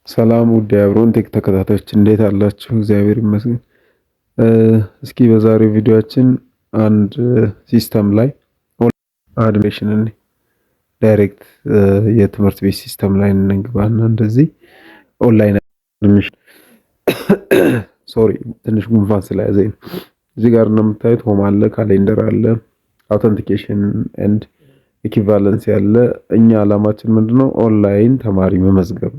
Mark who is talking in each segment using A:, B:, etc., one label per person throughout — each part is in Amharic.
A: ሰላም ውድ የአብሮን ቴክ ተከታታዮች እንዴት አላችሁ? እግዚአብሔር ይመስገን። እስኪ በዛሬው ቪዲዮአችን አንድ ሲስተም ላይ አድሚሽንን ዳይሬክት የትምህርት ቤት ሲስተም ላይ እንግባና እንደዚህ ኦንላይን አድሚሽን ሶሪ ትንሽ ጉንፋን ስለያዘኝ እዚህ ጋር እንደምታዩት ሆም አለ፣ ካሌንደር አለ፣ አውተንቲኬሽን ኤንድ ኢኩቫለንስ ያለ። እኛ አላማችን ምንድነው? ኦንላይን ተማሪ መመዝገብ።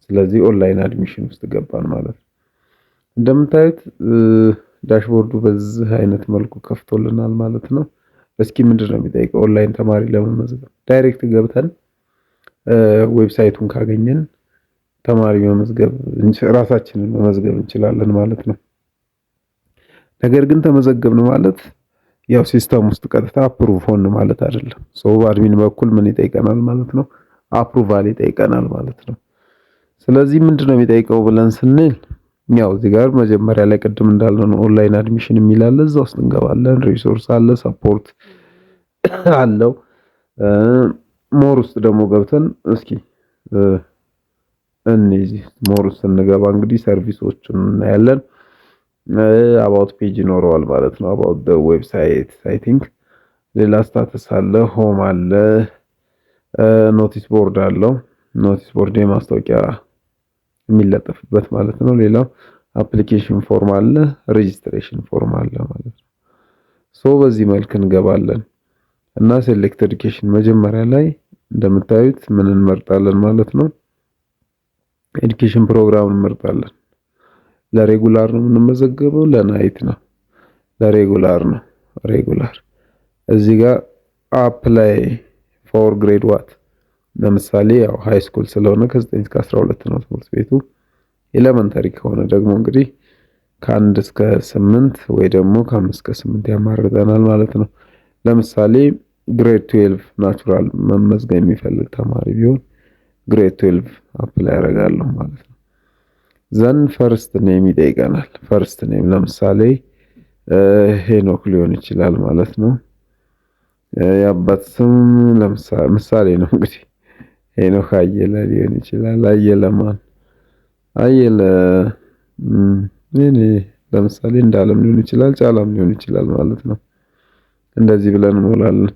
A: ስለዚህ ኦንላይን አድሚሽን ውስጥ ገባን ማለት ነው። እንደምታዩት ዳሽቦርዱ በዚህ አይነት መልኩ ከፍቶልናል ማለት ነው። እስኪ ምንድነው የሚጠይቀው? ኦንላይን ተማሪ ለመመዝገብ ዳይሬክት ገብተን ዌብሳይቱን ካገኘን ተማሪ መመዝገብ ራሳችንን መመዝገብ እንችላለን ማለት ነው። ነገር ግን ተመዘገብን ማለት ያው ሲስተም ውስጥ ቀጥታ አፕሩቭ ሆን ማለት አይደለም። በአድሚን በኩል ምን ይጠይቀናል ማለት ነው? አፕሩቫል ይጠይቀናል ማለት ነው። ስለዚህ ምንድነው የሚጠይቀው ብለን ስንል ያው እዚህ ጋር መጀመሪያ ላይ ቅድም እንዳልነው ኦንላይን አድሚሽን የሚል አለ። እዛ ውስጥ እንገባለን። ሪሶርስ አለ፣ ሰፖርት አለው። ሞር ውስጥ ደግሞ ገብተን እስኪ እነዚህ ሞር ውስጥ እንገባ እንግዲህ ሰርቪሶቹን እናያለን። አባውት ፔጅ ይኖረዋል ማለት ነው። አባውት ዘ ዌብሳይት አይ ቲንክ ሌላ ስታተስ አለ፣ ሆም አለ፣ ኖቲስ ቦርድ አለው። ኖቲስ ቦርድ የማስታወቂያ የሚለጠፍበት ማለት ነው። ሌላው አፕሊኬሽን ፎርም አለ፣ ሬጂስትሬሽን ፎርም አለ ማለት ነው። በዚህ መልክ እንገባለን እና ሴሌክት ኤዱኬሽን መጀመሪያ ላይ እንደምታዩት ምን እንመርጣለን ማለት ነው? ኤዱኬሽን ፕሮግራም እንመርጣለን። ለሬጉላር ነው የምንመዘገበው፣ ለናይት ነው? ለሬጉላር ነው። ሬጉላር እዚህ ጋር አፕላይ ፎር ግሬድ ዋት ለምሳሌ ያው ሃይ ስኩል ስለሆነ ከ9 እስከ 12 ነው ትምህርት ቤቱ። ኤሌመንተሪ ከሆነ ደግሞ እንግዲህ ከ1 እስከ 8 ወይ ደግሞ ከ5 እስከ 8 ያማርጠናል ማለት ነው። ለምሳሌ ግሬድ 12 ናቹራል መመዝገብ የሚፈልግ ተማሪ ቢሆን ግሬድ 12 አፕላይ ያደርጋለሁ ማለት ነው። ዘን ፈርስት ኔም ይጠይቀናል። ፈርስት ኔም ለምሳሌ ሄኖክ ሊሆን ይችላል ማለት ነው። የአባት ስም ለምሳሌ ነው እንግዲህ ሄኖክ አየለ ሊሆን ይችላል። አየለ ማን? አየለ ለምሳሌ እንዳለም ሊሆን ይችላል፣ ጫላም ሊሆን ይችላል ማለት ነው። እንደዚህ ብለን እንሞላለን።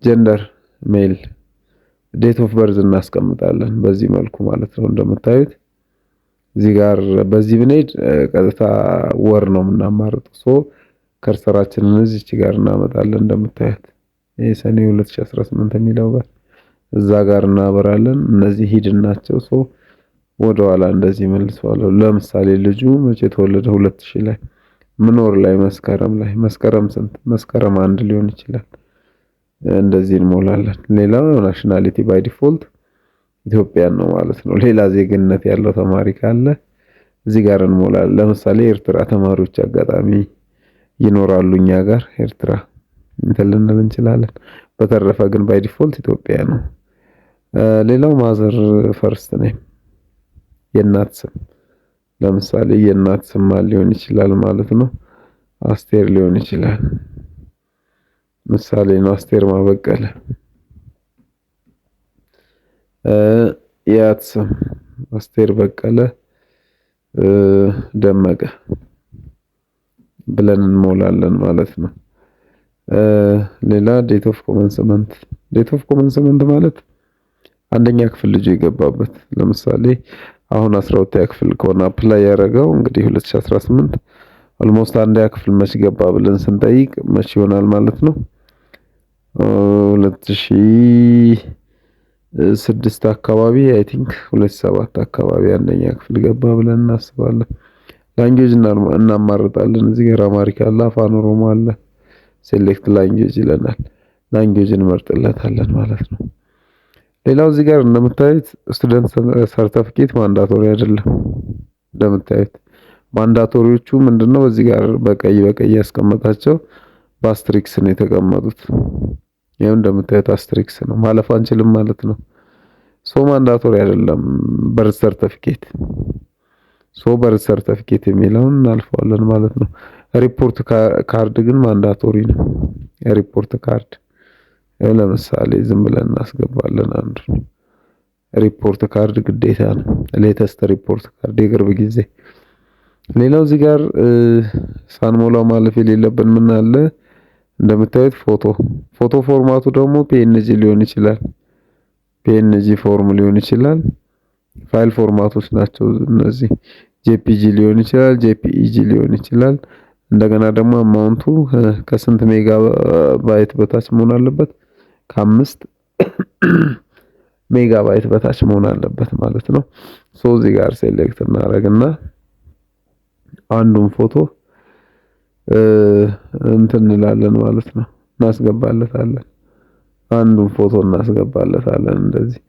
A: ጀንደር ሜል፣ ዴት ኦፍ በርዝ እናስቀምጣለን በዚህ መልኩ ማለት ነው። እንደምታዩት እዚህ ጋር በዚህ ብንሄድ ቀጥታ ወር ነው የምናማርጠው። ከርሰራችንን እዚች ጋር እናመጣለን። እንደምታዩት ይሄ ሰኔ 2018 የሚለው ጋር እዛ ጋር እናበራለን። እነዚህ ሂድን ናቸው። ወደ ኋላ እንደዚህ መልሰዋለሁ። ለምሳሌ ልጁ መቼ ተወለደ? 2000 ላይ። ምኖር ላይ መስከረም ስንት? መስከረም 1 ሊሆን ይችላል። እንደዚህ እንሞላለን። ሌላው ናሽናሊቲ ባይ ዲፎልት ኢትዮጵያን ነው ማለት ነው። ሌላ ዜግነት ያለው ተማሪ ካለ እዚህ ጋር እንሞላለን። ለምሳሌ ኤርትራ ተማሪዎች አጋጣሚ ይኖራሉ እኛ ጋር ኤርትራ ልንል እንችላለን። በተረፈ ግን ባይ ዲፎልት ኢትዮጵያ ነው። ሌላው ማዘር ፈርስት ኔም የእናት ስም ለምሳሌ የእናት ስም ማን ሊሆን ይችላል ማለት ነው? አስቴር ሊሆን ይችላል። ምሳሌ ነው። አስቴር ማበቀለ። የአያት ስም አስቴር በቀለ ደመቀ ብለን እንሞላለን ማለት ነው። ሌላ ዴት ኦፍ ኮመንስመንት ማለት አንደኛ ክፍል ልጁ የገባበት ለምሳሌ አሁን 12ኛ ክፍል ከሆነ አፕላይ ያደረገው እንግዲህ 2018 ኦልሞስት አንደኛ ክፍል መች ገባ ብለን ስንጠይቅ መች ይሆናል ማለት ነው? 2006 አካባቢ አይ ቲንክ 2007 አካባቢ አንደኛ ክፍል ገባ ብለን እናስባለን። ላንጉዌጅ እናማርጣለን። እዚህ ጋር አማሪካ አለ፣ አፋን ኦሮሞ አለ። ሴሌክት ላንጉዌጅ ይለናል። ላንጉዌጅ እንመርጥለታለን ማለት ነው። ሌላው እዚህ ጋር እንደምታዩት ስቱደንት ሰርቲፊኬት ማንዳቶሪ አይደለም። እንደምታዩት ማንዳቶሪዎቹ ምንድነው? እዚህ ጋር በቀይ ያስቀመጣቸው በአስትሪክስ ነው የተቀመጡት። ይሄው እንደምታዩት አስትሪክስ ነው፣ ማለፍ አንችልም ማለት ነው። ማንዳቶሪ አይደለም በርዝ ሰርቲፊኬት የሚለውን እናልፈዋለን ማለት ነው። ሪፖርት ካርድ ግን ማንዳቶሪ ነው። ሪፖርት ካርድ ለምሳሌ ዝም ብለን እናስገባለን አንዱ ሪፖርት ካርድ ግዴታ ነው። ሌተስት ሪፖርት ካርድ የቅርብ ጊዜ። ሌላው እዚህ ጋር ሳንሞላው ማለፍ የሌለብን ምን አለ? እንደምታዩት ፎቶ ፎርማቱ ደግሞ ፒኤንጂ ሊሆን ይችላል። ፒኤንጂ ፎርም ሊሆን ይችላል። ፋይል ፎርማቶች ናቸው እነዚህ። ጄፒጂ ሊሆን ይችላል፣ ጄፒኢጂ ሊሆን ይችላል። እንደገና ደግሞ አማውንቱ ከስንት ሜጋ ባይት በታች መሆን አለበት? ከ5 ሜጋ ባይት በታች መሆን አለበት ማለት ነው። እዚህ ጋር ሴሌክት እናደርግና አንዱን ፎቶ እንትን እንላለን ማለት ነው፣ እናስገባለታለን። አንዱን ፎቶ እናስገባለታለን። እንደዚህ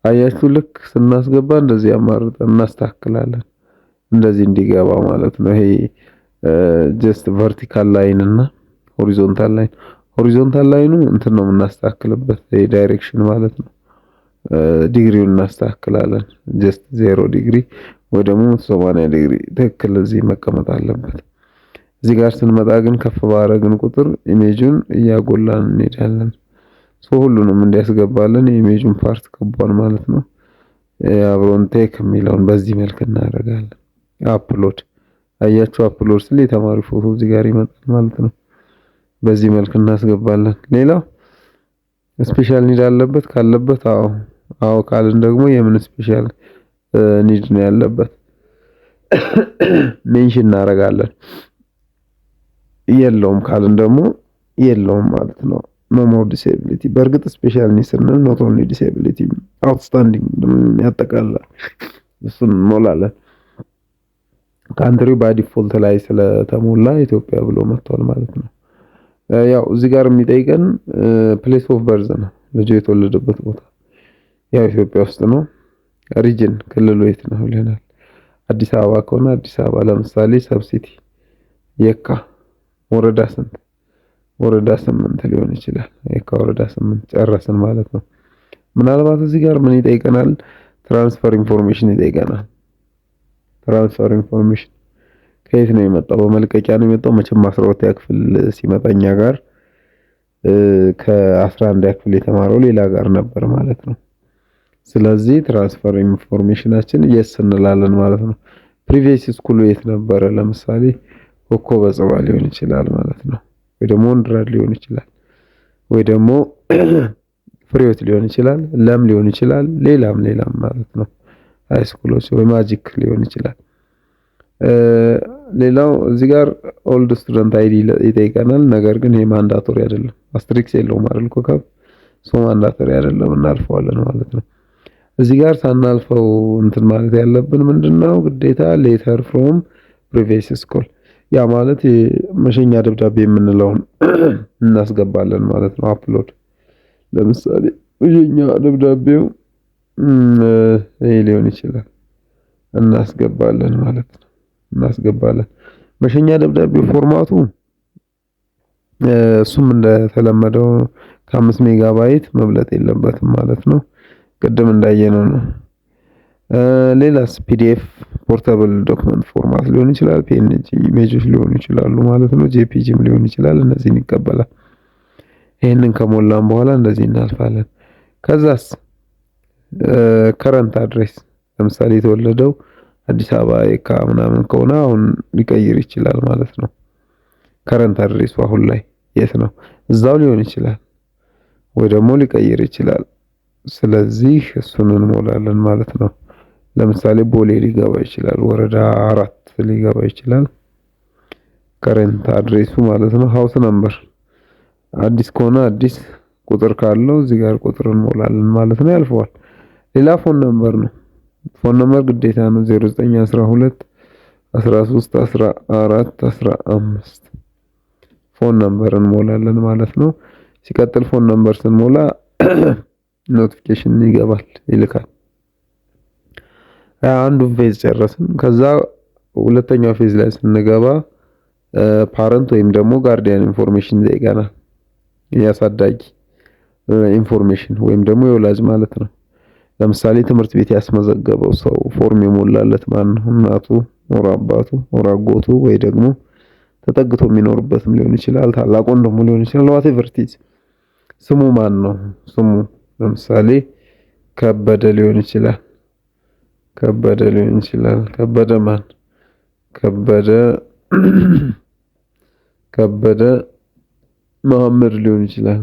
A: አያችሁ፣ ልክ ስናስገባ እንደዚህ አማርጠን እናስተካክላለን፣ እንደዚህ እንዲገባ ማለት ነው። ይሄ ጀስት ቨርቲካል ላይን እና ሆሪዞንታል ላይኑ እንትን ነው የምናስተካክልበት፣ ይሄ ዳይሬክሽን ማለት ነው። ዲግሪውን እናስተካክላለን። ጀስት 0 ዲግሪ ወይ ደግሞ 180 ዲግሪ ትክክል እዚህ መቀመጥ አለበት። እዚህ ጋር ስንመጣ ግን ከፍ ባረግን ቁጥር ኢሜጁን እያጎላን እንሄዳለን። ሁሉንም እንዲያስገባለን የኢሜጁን ፓርት ከቧን ማለት ነው። አብሮን ቴክ የሚለውን በዚህ መልክ እናደርጋለን። አፕሎድ አያችሁ፣ አፕሎድ ስለ የተማሪ ፎቶ እዚህ ጋር ይመጣል ማለት ነው። በዚህ መልክ እናስገባለን። ሌላው ስፔሻል ኒድ አለበት ካለበት አዎ ካልን ደግሞ የምን ስፔሻል ኒድ ነው ያለበት ሜንሽን እናደርጋለን። የለውም ካልን ደግሞ የለውም ማለት ነው። ኖ ሞር ዲሴቢሊቲ። በእርግጥ ስፔሻል ኒድ ስንል ኖት ኦንሊ ዲሴቢሊቲ አውትስታንዲንግ ያጠቃልላል። እሱን ሞላለን። ካንትሪው ባይ ዲፎልት ላይ ስለተሞላ ኢትዮጵያ ብሎ መጥቷል ማለት ነው። ያው እዚህ ጋር የሚጠይቀን ፕሌስ ኦፍ በርዝ ነው፣ ልጁ የተወለደበት ቦታ ያው ኢትዮጵያ ውስጥ ነው። ሪጅን ክልሉ የት ነው ይለናል። አዲስ አበባ ከሆነ አዲስ አበባ ለምሳሌ ሰብሲቲ የካ ወረዳ ስንት? ወረዳ 8 ሊሆን ይችላል። የካ ወረዳ 8 ጨረስን ማለት ነው። ምናልባት እዚህ ጋር ምን ይጠይቀናል? ትራንስፈር ኢንፎርሜሽን ይጠይቀናል። ትራንስፈር ኢንፎርሜሽን ከየት ነው የመጣው? በመልቀቂያ ነው የመጣው። መቼም 12ኛ ክፍል ሲመጣኛ ጋር ከ11ኛ ክፍል የተማረው ሌላ ጋር ነበር ማለት ነው። ስለዚህ ትራንስፈር ኢንፎርሜሽናችን የስ እንላለን ማለት ነው። ፕሪቪየስ ስኩል የት ነበረ? ለምሳሌ ኮከበ ጽባ ሊሆን ይችላል ማለት ነው። ወይ ደግሞ ወንድራድ ሊሆን ይችላል፣ ወይ ደግሞ ፍሬዎት ሊሆን ይችላል፣ ለም ሊሆን ይችላል፣ ሌላም ማለት ነው። ሃይ ስኩሎች ወይ ማጂክ ሊሆን ይችላል። ሌላው እዚህ ጋር ኦልድ ስቱደንት አይዲ ይጠይቀናል። ነገር ግን ይሄ ማንዳቶሪ አይደለም፣ አስትሪክስ የለውም አይደል? ኮከብ ማንዳቶሪ አይደለም፣ እናልፈዋለን ማለት ነው። እዚህ ጋር ሳናልፈው እንትን ማለት ያለብን ምንድነው? ግዴታ ሌተር ፍሮም ፕሪቪየስ ስኩል፣ ያ ማለት የመሸኛ ደብዳቤ የምንለውን እናስገባለን ማለት ነው። አፕሎድ ለምሳሌ መሸኛ ደብዳቤው ይሄ ሊሆን ይችላል፣ እናስገባለን ማለት ነው። እናስገባለን መሸኛ ደብዳቤው ፎርማቱ እሱም እንደተለመደው ከ5 ሜጋባይት መብለጥ የለበትም ማለት ነው። ቅድም እንዳየነው ነው። ሌላስ ፒዲኤፍ ፖርታብል ዶክመንት ፎርማት ሊሆን ይችላል፣ ፒኤንጂ ኢሜጆች ሊሆኑ ይችላሉ ማለት ነው። ጄፒጂም ሊሆን ይችላል። እነዚህን ይቀበላል። ይሄንን ከሞላን በኋላ እንደዚህ እናልፋለን። ከዛስ ከረንት አድሬስ ለምሳሌ የተወለደው አዲስ አበባ የካ ምናምን ከሆነ አሁን ሊቀይር ይችላል ማለት ነው። ከረንት አድሬሱ አሁን ላይ የት ነው? እዛው ሊሆን ይችላል ወይ ደግሞ ሊቀይር ይችላል። ስለዚህ እሱን እንሞላለን ማለት ነው። ለምሳሌ ቦሌ ሊገባ ይችላል፣ ወረዳ 4 ሊገባ ይችላል። ከረንት አድሬሱ ማለት ነው። ሃውስ ነምበር አዲስ ከሆነ አዲስ ቁጥር ካለው እዚህ ጋር ቁጥር እንሞላለን ማለት ነው። ያልፈዋል። ሌላ ፎን ነምበር ነው። ፎን ነምበር ግዴታ ነው። 0912 13 14 15 ፎን ነምበር እንሞላለን ማለት ነው። ሲቀጥል ፎን ነምበር ስንሞላ ኖቲፊኬሽን ይልካል። አንዱን ፌዝ ጨረስን። ከዛ ሁለተኛው ፌዝ ላይ ስንገባ ፓረንት ወይም ደግሞ ጋርዲያን ኢንፎርሜሽን ይጠይቀናል። ያሳዳጊ ኢንፎርሜሽን ወይም ደግሞ የወላጅ ማለት ነው። ለምሳሌ ትምህርት ቤት ያስመዘገበው ሰው ፎርም የሞላለት ማን ነው? እናቱ ወራ አባቱ ወራ አጎቱ ወይ ደግሞ ተጠግቶ የሚኖርበትም ሊሆን ይችላል፣ ታላቅ ወንድሙ ሊሆን ይችላል። whatever it is ስሙ ማን ነው? ስሙ ለምሳሌ ከበደ ሊሆን ይችላል። ከበደ ማን? ከበደ ከበደ መሐመድ ሊሆን ይችላል።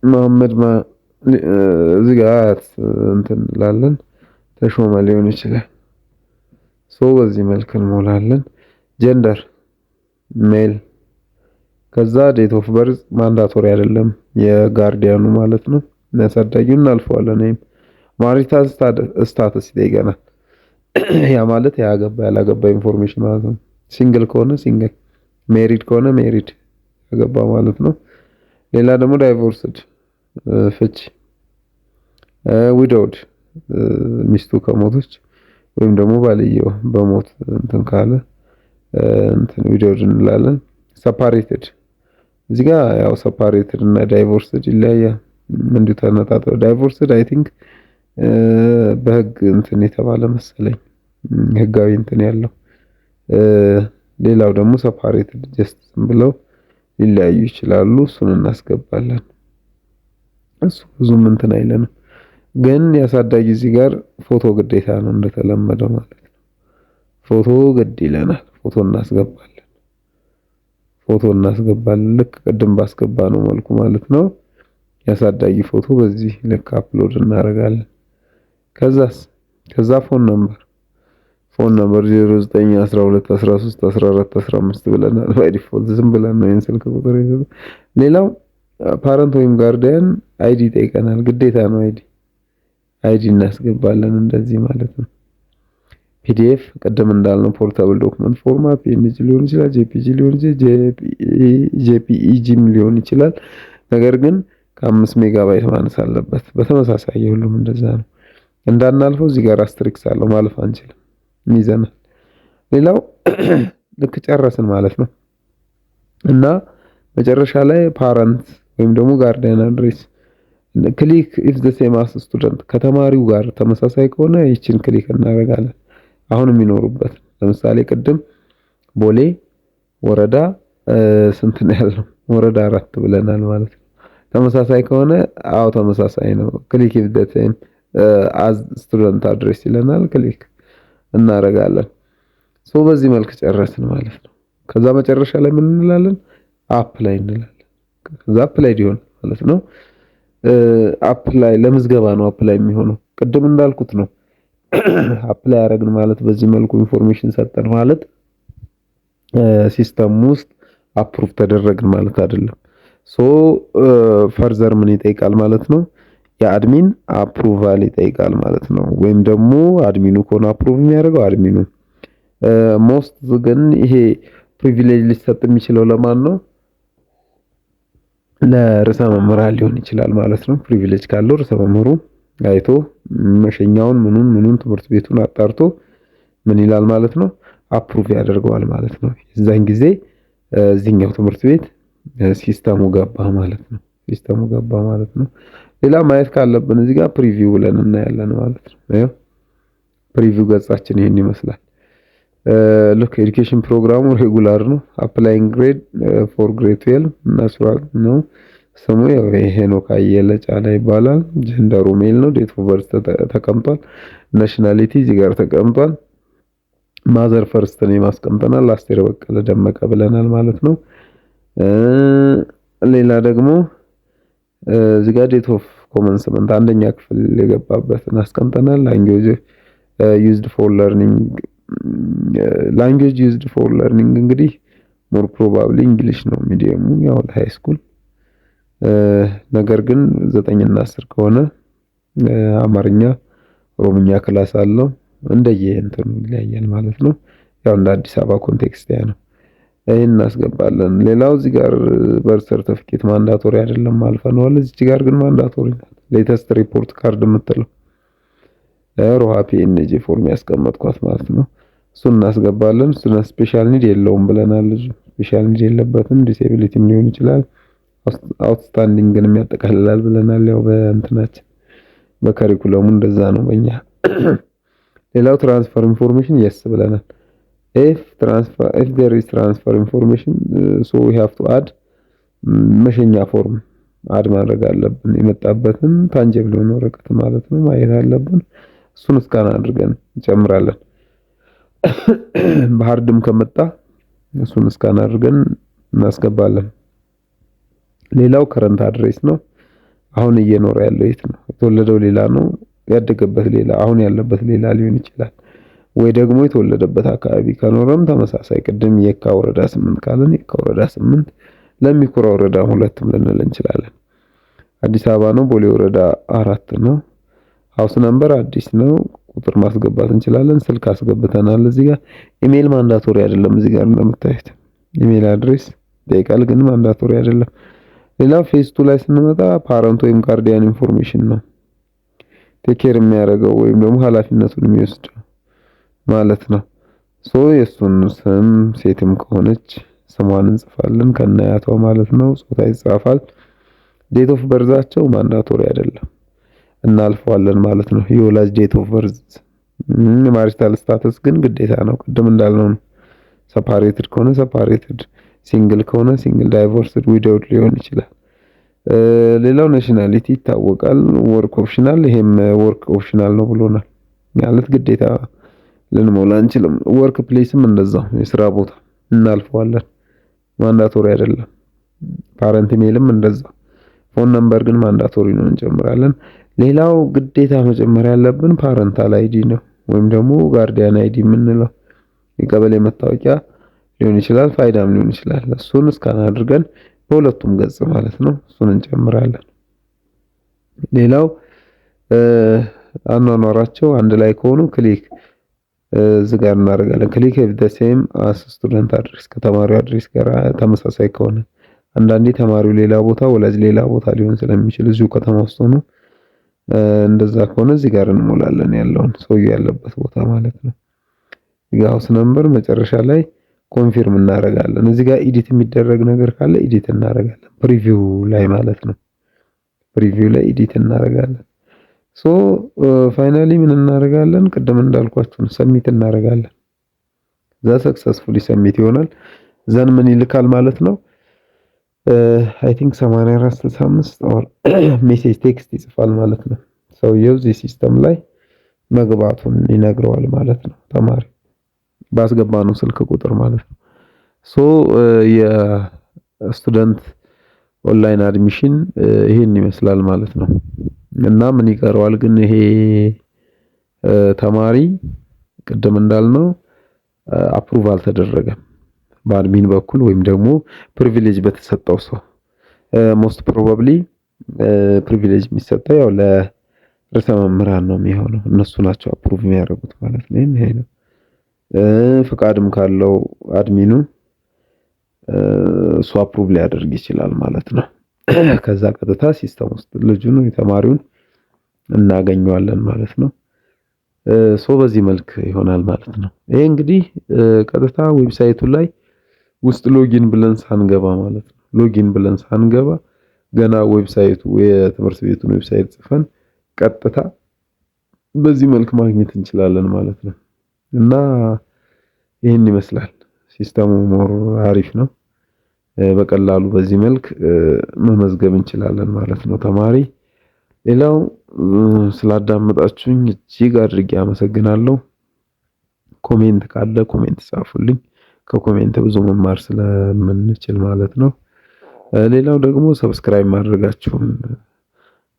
A: መሐመድ እዚህ ጋር እንትን ላለን ተሾመ ሊሆን ይችላል። በዚህ መልክ እንሞላለን። ጀንደር ሜል። ከዛ ዴት ኦፍ በርዝ ማንዳቶሪ አይደለም የጋርዲያኑ ማለት ነው። ያሳዳጊውን እናልፈዋለን። ወይም ማሪታል ስታተስ ይጠይቀናል። ያ ማለት ያገባ ያላገባ ኢንፎርሜሽን ማለት ነው። ሲንግል ከሆነ ሲንግል፣ ሜሪድ ከሆነ ሜሪድ ያገባ ማለት ነው። ሌላ ደግሞ ዳይቮርስድ ፍች፣ ዊዶውድ ሚስቱ ከሞቶች ወይም ደግሞ ባልየው በሞት እንትን ካለ እንትን ዊዶውድ እንላለን። ሰፓሬትድ እዚህ ጋር ያው ሰፓሬትድ እና ዳይቮርስድ ይለያያል። እንዲሁ ተነጣጥለው ዳይቮርስድ አይ ቲንክ በህግ እንትን የተባለ መሰለኝ ህጋዊ እንትን ያለው። ሌላው ደግሞ ሰፓሬትድ ጀስት ዝም ብለው ሊለያዩ ይችላሉ። እሱን እናስገባለን። እሱ ብዙም እንትን አይለንም። ግን ያሳዳጊ እዚህ ጋር ፎቶ ግዴታ ነው እንደተለመደው ማለት ነው። ፎቶ ግድ ይለናል። ፎቶ እናስገባለን ልክ ቅድም ባስገባ ነው መልኩ ማለት ነው። ያሳዳጊ ፎቶ በዚህ ልክ አፕሎድ እናደርጋለን። ከዛ ፎን ነምበር 0912131415 ብለናል። ባይ ዲፎልት ዝም ብለን ነው ስልክ ቁጥር ይዘው። ሌላው ፓረንት ወይም ጋርዲያን አይዲ ጠይቀናል። ግዴታ ነው አይዲ እናስገባለን እንደዚህ ማለት ነው። ፒዲኤፍ ቅድም እንዳልነው ፖርታብል ዶክመንት ፎርማት ፒኤንጂ ሊሆን ይችላል፣ ጄፒጂ ሊሆን ይችላል፣ ጄፒኢጂም ሊሆን ይችላል። ነገር ግን ከ5 ሜጋባይት ማነስ አለበት። በተመሳሳይ ሁሉም እንደዛ ነው። እንዳናልፈው እዚህ ጋር አስትሪክስ አለው ማለፍ አንችልም። ይዘናል። ሌላው ልክ ጨረስን ማለት ነው እና መጨረሻ ላይ ፓረንት ወይም ደግሞ ጋርዲያን አድሬስ ክሊክ ኢፍ ዘ ሴም አስ ስቱደንት ከተማሪው ጋር ተመሳሳይ ከሆነ ይችን ክሊክ እናደርጋለን። አሁን የሚኖሩበት ለምሳሌ ቅድም ቦሌ ወረዳ ስንት ነው ያለው? ወረዳ 4 ብለናል ማለት ነው። ተመሳሳይ ከሆነ አዎ ተመሳሳይ ነው። ክሊክ ኢፍ ዘ ሴም አዝ ስቱደንት አድሬስ ይለናል። ክሊክ እናደርጋለን። በዚህ መልክ ጨረስን ማለት ነው። ከዛ መጨረሻ ላይ ምን እንላለን? አፕላይ እንላለን። ከዛ አፕላይ ይሆን ማለት ነው። አፕላይ ለምዝገባ ነው አፕላይ የሚሆነው። ቅድም እንዳልኩት ነው። አፕላይ ያደረግን ማለት በዚህ መልኩ ኢንፎርሜሽን ሰጠን ማለት ሲስተም ውስጥ አፕሩቭ ተደረግን ማለት አይደለም። ፈርዘር ምን ይጠይቃል ማለት ነው? የአድሚን አፕሩቫል ይጠይቃል ማለት ነው። ወይም ደግሞ አድሚኑ ከሆነ አፕሩቭ የሚያደርገው አድሚኑ። ሞስት ግን ይሄ ፕሪቪሌጅ ሊሰጥ የሚችለው ለማን ነው? ለርዕሰ መምህራን ሊሆን ይችላል ማለት ነው። ፕሪቪሌጅ ካለው ርዕሰ መምህሩ አይቶ መሸኛውን ምኑን ትምህርት ቤቱን አጣርቶ ምን ይላል ማለት ነው? አፕሩቭ ያደርገዋል ማለት ነው። የዛን ጊዜ እዚህኛው ትምህርት ቤት ሲስተሙ ገባ ማለት ነው። ሌላ ማየት ካለብን እዚህ ጋር ፕሪቪው ብለን እናያለን ማለት ነው። ፕሪቪው ገጻችን ይሄን ይመስላል። ሉክ ኤዱኬሽን ፕሮግራሙ ሬጉላር ነው። አፕላይንግ ግሬድ ፎር ግሬድ 12 ናቹራል ነው። ስሙ ሄኖክ አየለ ጫላ ይባላል። ጀንደሩ ሜል ነው። ዴት ኦፍ በርዝ ተቀምጧል። ናሽናሊቲ እዚህ ጋር ተቀምጧል። ማዘር ፈርስት ኔም አስቀምጠናል። አስቴር በቀለ ደመቀ ብለናል ማለት ነው። ሌላ ደግሞ እዚህ ጋር ዴት ኦፍ ኮመንስመንት አንደኛ ክፍል የገባበትን አስቀምጠናል። ላንጉዌጅ ዩዝድ ፎር ለርኒንግ እንግዲህ ሞር ፕሮባብሊ እንግሊሽ ነው ሚዲየሙ ያው ሃይ ስኩል። ነገር ግን 9 እና 10 ከሆነ አማርኛ፣ ኦሮምኛ ክላስ አለው። እንደየ እንትኑ ይለያያል ማለት ነው። ያው እንደ አዲስ አበባ ኮንቴክስት ያ ነው። ይሄን እናስገባለን። ሌላው እዚህ ጋር በርዝ ሰርቲፊኬት ማንዳቶሪ አይደለም አልፈነዋል። እዚህ ጋር ግን ማንዳቶሪ ነው። ሌተስት ሪፖርት ካርድ የምትለው ሮሃ ፒኤንጂ ፎርም ያስቀመጥኳት ማለት ነው። እሱን እናስገባለን። እሱን ስፔሻል ኒድ የለውም ብለናል። ስፔሻል ኒድ የለበትም። ዲሴቢሊቲም ሊሆን ይችላል። አውትስታንዲንግን የሚያጠቃልላል ብለናል። ያው በእንትናችን በካሪኩለሙ እንደዛ ነው በእኛ። ሌላው ትራንስፈር ኢንፎርሜሽን የስ ብለናል። if there is transfer information so we have to add መሸኛ ፎርም አድ ማድረግ አለብን። የመጣበትን ታንጀብል የሆነ ወረቀት ማለት ነው ማየት አለብን። እሱን እስካን አድርገን እንጨምራለን። በሃርድም ከመጣ እሱን እስካን አድርገን እናስገባለን። ሌላው ከረንት አድሬስ ነው። አሁን እየኖረ ያለው የት ነው? የተወለደው ሌላ ነው፣ ያደገበት ሌላ፣ አሁን ያለበት ሌላ ሊሆን ይችላል። ወይ ደግሞ የተወለደበት አካባቢ ከኖረም ተመሳሳይ ቅድም የካ ወረዳ 8 ካለን የካ ወረዳ 8 ለሚኩራ ወረዳ 2ም ልንል እንችላለን። አዲስ አበባ ነው፣ ቦሌ ወረዳ 4 ነው። ሃውስ ነምበር አዲስ ነው፣ ቁጥር ማስገባት እንችላለን። ስልክ አስገብተናል። እዚህ ጋር ኢሜል ማንዳቶሪ አይደለም። እዚህ ጋር እንደምታዩት ኢሜል አድሬስ ይጠይቃል፣ ግን ማንዳቶሪ አይደለም። ሌላ ፌዝ 2 ላይ ስንመጣ ፓረንት ወይም ጋርዲያን ኢንፎርሜሽን ነው። ቴክ ኬር የሚያደርገው ወይም ደግሞ ኃላፊነቱን የሚወስደው ማለት ነው። የእሱን ስም ሴትም ከሆነች ስሟን እንጽፋለን ከነያቷ ማለት ነው። ጾታ ይጻፋል። ዴት ኦፍ በርዛቸው ማንዳቶሪ አይደለም፣ እናልፈዋለን ማለት ነው። የወላጅ ዴት ኦፍ በርዝ። ማሪታል ስታተስ ግን ግዴታ ነው። ቅድም እንዳልነው ነው። ሰፓሬትድ ከሆነ ሰፓሬትድ፣ ሲንግል ከሆነ ሲንግል፣ ዳይቮርስድ፣ ዊዶውድ ሊሆን ይችላል። ሌላው ናሽናሊቲ ይታወቃል። ወርክ ኦፕሽናል፣ ይሄም ወርክ ኦፕሽናል ነው ብሎናል። ማለት ግዴታ ልንሞላ አንችልም። ወርክ ፕሌስም እንደዛው የስራ ቦታ እናልፈዋለን፣ ማንዳቶሪ አይደለም። ፓረንት ሜልም እንደዛው። ፎን ነምበር ግን ማንዳቶሪ ነው፣ እንጨምራለን። ሌላው ግዴታ መጨመር ያለብን ፓረንታል አይዲ ነው፣ ወይም ደግሞ ጋርዲያን አይዲ የምንለው የቀበሌ መታወቂያ ሊሆን ይችላል፣ ፋይዳም ሊሆን ይችላል። እሱን እስካን አድርገን በሁለቱም ገጽ ማለት ነው እሱን እንጨምራለን። ሌላው አኗኗራቸው አንድ ላይ ከሆኑ ክሊክ እዚህ ጋር እናደርጋለን። ክሊክ ሄቭ ዘ ሴም አስ ስቱደንት አድሬስ፣ ከተማሪው አድሬስ ጋር ተመሳሳይ ከሆነ አንዳንዴ ተማሪው ሌላ ቦታ ወላጅ ሌላ ቦታ ሊሆን ስለሚችል እዚሁ ከተማ ውስጥ ሆኖ እንደዛ ከሆነ እዚህ ጋር እንሞላለን ያለውን ሰውዬው ያለበት ቦታ ማለት ነው። ሃውስ ነምበር መጨረሻ ላይ ኮንፊርም እናደርጋለን። እዚህ ጋር ኤዲት የሚደረግ ነገር ካለ ኤዲት እናደርጋለን፣ ፕሪቪው ላይ ማለት ነው። ፕሪቪው ላይ ኤዲት እናደርጋለን። ፋይናሊ ምን እናደርጋለን? ቅድም እንዳልኳችሁ ሰሚት እናደርጋለን። ዛ ሰክሰስፉሊ ሰሚት ይሆናል። ዘን ምን ይልካል ማለት ነው? አይ ቲንክ 8465 ኦር ሜሴጅ ቴክስት ይጽፋል ማለት ነው። ሰውየው እዚህ ሲስተም ላይ መግባቱን ይነግረዋል ማለት ነው። ተማሪ ባስገባነው ስልክ ቁጥር ማለት ነው። የስቱደንት ኦንላይን አድሚሽን ይሄን ይመስላል ማለት ነው። እና ምን ይቀረዋል ግን ይሄ ተማሪ ቅድም እንዳልነው አፕሩቭ አልተደረገም በአድሚን በኩል ወይም ደግሞ ፕሪቪሌጅ በተሰጠው ሰው። ሞስት ፕሮባብሊ ፕሪቪሌጅ የሚሰጠው ያው ለርዕሰ መምህራን ነው የሚሆነው። እነሱ ናቸው አፕሩቭ የሚያደርጉት ማለት ነው። ይሄ ነው። ፍቃድም ካለው አድሚኑ እሱ አፕሩቭ ሊያደርግ ይችላል ማለት ነው። ከዛ ቀጥታ ሲስተም ውስጥ ልጁን የተማሪውን እናገኘዋለን ማለት ነው። በዚህ መልክ ይሆናል ማለት ነው። ይሄ እንግዲህ ቀጥታ ዌብሳይቱ ላይ ውስጥ ሎጊን ብለን ሳንገባ ማለት ነው። ሎጊን ብለን ሳንገባ ገና ዌብሳይቱ የትምህርት ቤቱን ዌብሳይት ጽፈን ቀጥታ በዚህ መልክ ማግኘት እንችላለን ማለት ነው። እና ይሄን ይመስላል ሲስተሙ። ሞር አሪፍ ነው። በቀላሉ በዚህ መልክ መመዝገብ እንችላለን ማለት ነው ተማሪ። ሌላው ስላዳመጣችሁኝ እጅግ አድርጌ አመሰግናለሁ። ኮሜንት ካለ ኮሜንት ጻፉልኝ። ከኮሜንት ብዙ መማር ስለምንችል ማለት ነው። ሌላው ደግሞ ሰብስክራይብ ማድረጋችሁን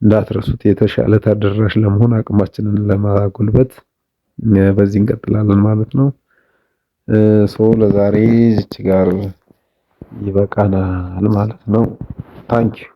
A: እንዳትረሱት። የተሻለ ተደራሽ ለመሆን አቅማችንን ለማጎልበት በዚህ እንቀጥላለን ማለት ነው። ለዛሬ እዚህ ጋር ይበቃናል ማለት ነው። ታንኪዩ